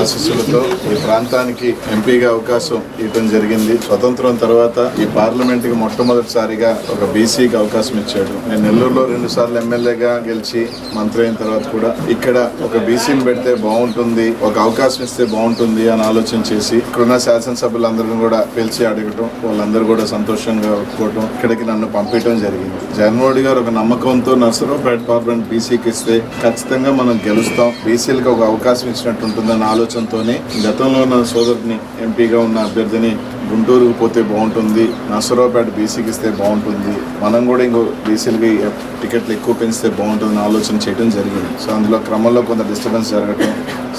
ఆశీస్సులతో ఈ ప్రాంతానికి ఎంపీగా అవకాశం ఇవ్వడం జరిగింది. స్వతంత్రం తర్వాత ఈ పార్లమెంట్కి మొట్టమొదటిసారిగా ఒక బీసీకి అవకాశం ఇచ్చాడు. నేను నెల్లూరులో 2 సార్లు ఎమ్మెల్యేగా గెలిచి మంత్రి అయిన తర్వాత కూడా ఇక్కడ ఒక బీసీని పెడితే బాగుంటుంది, ఒక అవకాశం ఇస్తే బాగుంటుంది అని ఆలోచన చేసి ఇక్కడున్న శాసనసభ్యులందరినీ కూడా పిలిచి అడగటం, వాళ్ళందరూ కూడా సంతోషంగా ఒప్పుకోవటం, ఇక్కడికి నన్ను పంపించడం జరిగింది. జగన్మోహన్ రెడ్డి గారు ఒక నమ్మకంతో నర్సరావుపేట పార్లమెంట్ బీసీకి ఇస్తే ఖచ్చితంగా మనం గెలుస్తాం, బీసీలకు ఒక అవకాశం ఇచ్చినట్టు ఉంటుందన్న ఆలోచనతోనే గతంలో నా సోదరుని ఎంపీగా ఉన్న అభ్యర్థిని గుంటూరుకు పోతే బాగుంటుంది, నర్సరావుపేట బీసీకి ఇస్తే బాగుంటుంది, మనం కూడా ఇంకో బీసీలకి టికెట్లు ఎక్కువ పెంచితే బాగుంటుందని ఆలోచన చేయడం జరిగింది. సో అందులో క్రమంలో కొంత డిస్టర్బెన్స్ జరగటం,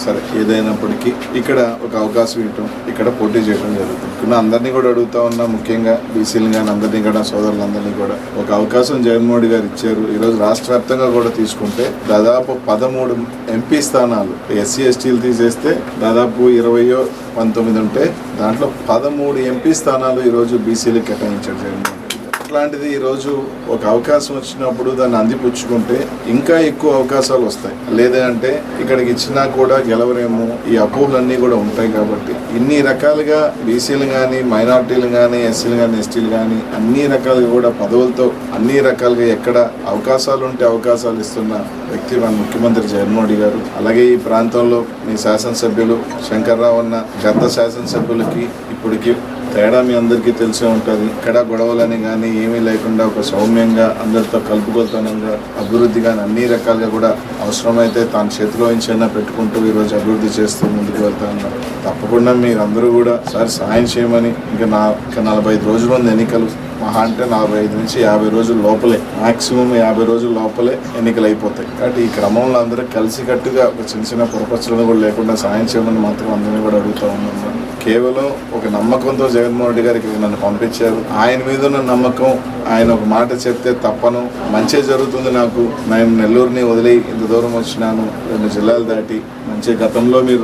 సరే ఏదైనప్పటికీ ఇక్కడ ఒక అవకాశం ఇవ్వటం, ఇక్కడ పోటీ చేయడం జరుగుతుంది. ఇక్కడ అందరినీ కూడా అడుగుతా ఉన్నా, ముఖ్యంగా బీసీలు కానీ అందరినీ కూడా సోదరులందరినీ కూడా ఒక అవకాశం జగన్మోహన్ రెడ్డి గారు ఇచ్చారు. ఈరోజు రాష్ట్ర వ్యాప్తంగా కూడా తీసుకుంటే దాదాపు 13 ఎంపీ స్థానాలు ఎస్సీ ఎస్టీలు తీసేస్తే దాదాపు 20-19 ఉంటే దాంట్లో 13 ఎంపీ స్థానాలు ఈరోజు బీసీలకు కేటాయించారు జగన్మోహన్ రెడ్డి. అట్లాంటిది ఈరోజు ఒక అవకాశం వచ్చినప్పుడు దాన్ని అందిపుచ్చుకుంటే ఇంకా ఎక్కువ అవకాశాలు వస్తాయి. లేదంటే ఇక్కడికి ఇచ్చినా కూడా గెలవరేమో, ఈ అపోహలన్నీ కూడా ఉంటాయి. కాబట్టి ఇన్ని రకాలుగా బీసీలు కానీ, మైనారిటీలు కానీ, ఎస్సీలు కానీ, ఎస్టీలు కానీ అన్ని రకాలుగా కూడా పదవులతో అన్ని రకాలుగా ఎక్కడ అవకాశాలు ఉంటే అవకాశాలు ఇస్తున్న వ్యక్తి మన ముఖ్యమంత్రి జగన్మోహన్ రెడ్డి గారు. అలాగే ఈ ప్రాంతంలో మీ శాసనసభ్యులు శంకర్రావు అన్న గత శాసనసభ్యులకి ఇప్పటికి తేడా మీ అందరికీ తెలిసే ఉంటుంది. ఇక్కడ గొడవలని కానీ ఏమీ లేకుండా ఒక సౌమ్యంగా అందరితో కలుపుకొలుతనంగా అభివృద్ధి కానీ అన్ని రకాలుగా కూడా అవసరమైతే తాను చేతిలో ఇంచైనా పెట్టుకుంటూ ఈరోజు అభివృద్ధి చేస్తూ ముందుకు వెళ్తా ఉన్నారు. తప్పకుండా మీరు అందరూ కూడా సార్ సాయం చేయమని, ఇంకా 45 రోజుల ముందు ఎన్నికలు, మహా అంటే 45 నుంచి 50 రోజుల లోపలే, మాక్సిమం 50 రోజుల లోపలే ఎన్నికలు అయిపోతాయి. కాబట్టి ఈ క్రమంలో అందరూ కలిసికట్టుగా ఒక చిన్న పొరపచ్చులను కూడా లేకుండా సాయం చేయమని మాత్రం అందరినీ కూడా అడుగుతూ ఉన్నాను. కేవలం ఒక నమ్మకంతో జగన్మోహన్ రెడ్డి గారికి నన్ను పంపించారు. ఆయన మీద ఉన్న నమ్మకం, ఆయన ఒక మాట చెప్తే తప్పను, మంచి జరుగుతుంది నాకు, నేను నెల్లూరుని వదిలి ఇంత దూరం వచ్చినాను, 2 జిల్లాలు దాటి మంచి గతంలో మీరు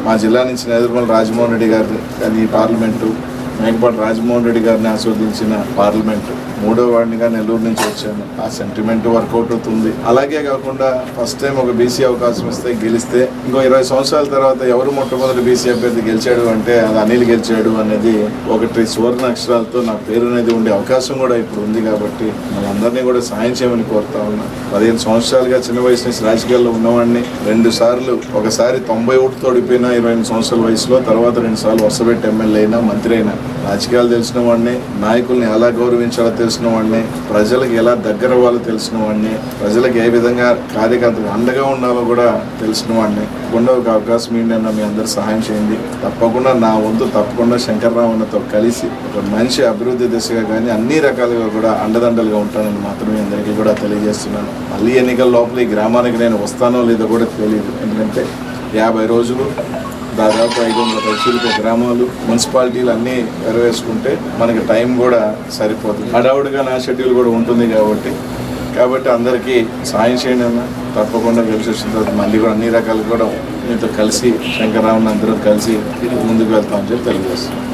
మా జిల్లా నుంచి నేదురుమల రాజమోహన్ రెడ్డి గారు కానీ ఈ పార్లమెంటు, మేకపాటి రాజమోహన్ రెడ్డి గారిని ఆస్వాదించిన పార్లమెంటు, 3వ వార్డుగా నెల్లూరు నుంచి వచ్చాను. ఆ సెంటిమెంట్ వర్కౌట్ అవుతుంది. అలాగే కాకుండా ఫస్ట్ టైం ఒక బీసీ అవకాశం ఇస్తే గెలిస్తే ఇంకో 20 సంవత్సరాల తర్వాత ఎవరు మొట్టమొదటి బీసీ అభ్యర్థి గెలిచాడు అంటే అది అనిల్ గెలిచాడు అనేది ఒకటి సువర్ణ అక్షరాలతో నా పేరు అనేది ఉండే అవకాశం కూడా ఇప్పుడు ఉంది. కాబట్టి మనందరినీ కూడా సాయం చేయమని కోరుతా ఉన్నా. 15 సంవత్సరాలుగా చిన్న వయసు నుంచి రాజకీయాల్లో ఉన్నవాడిని, 2 సార్లు, ఒకసారి 90 ఓటుతో ఓడిపోయినా 28 సంవత్సరాల వయసులో, తర్వాత 2 సార్లు వరుసపెట్టి ఎమ్మెల్యే అయినా మంత్రి అయినా, రాజకీయాలు తెలిసిన వాడిని, నాయకుల్ని ఎలా గౌరవించాలో తెలిసిన వాడిని, ప్రజలకు ఎలా దగ్గర అవ్వాలో తెలిసిన వాడిని, ప్రజలకు ఏ విధంగా కార్యకర్తలు అండగా ఉండాలో కూడా తెలిసిన వాడిని. తప్పకుండా ఒక అవకాశం ఏంటన్నా మీ అందరూ సహాయం చేయండి. తప్పకుండా నా వంతు తప్పకుండా శంకర్రావు అన్నతో కలిసి ఒక మంచి అభివృద్ధి దిశగా కానీ అన్ని రకాలుగా కూడా అండదండలుగా ఉంటానని మాత్రమే అందరికీ కూడా తెలియజేస్తున్నాను. మళ్ళీ ఎన్నికల లోపల ఈ గ్రామానికి నేను వస్తానో లేదో కూడా తెలియదు. ఎందుకంటే 50 రోజులు దాదాపు 500 తహసీలు గ్రామాలు, మున్సిపాలిటీలు అన్నీ నెరవేర్చుకుంటే మనకి టైం కూడా సరిపోతుంది. హడావుడిగా నా షెడ్యూల్ కూడా ఉంటుంది కాబట్టి అందరికీ సాయం చేయండి అన్న. తప్పకుండా గెలిచి వచ్చిన తర్వాత మళ్ళీ కూడా అన్ని రకాలు కూడా మీతో కలిసి శంకర్రావుని అందరూ కలిసి ముందుకు వెళ్తామని చెప్పి తెలియజేస్తాం.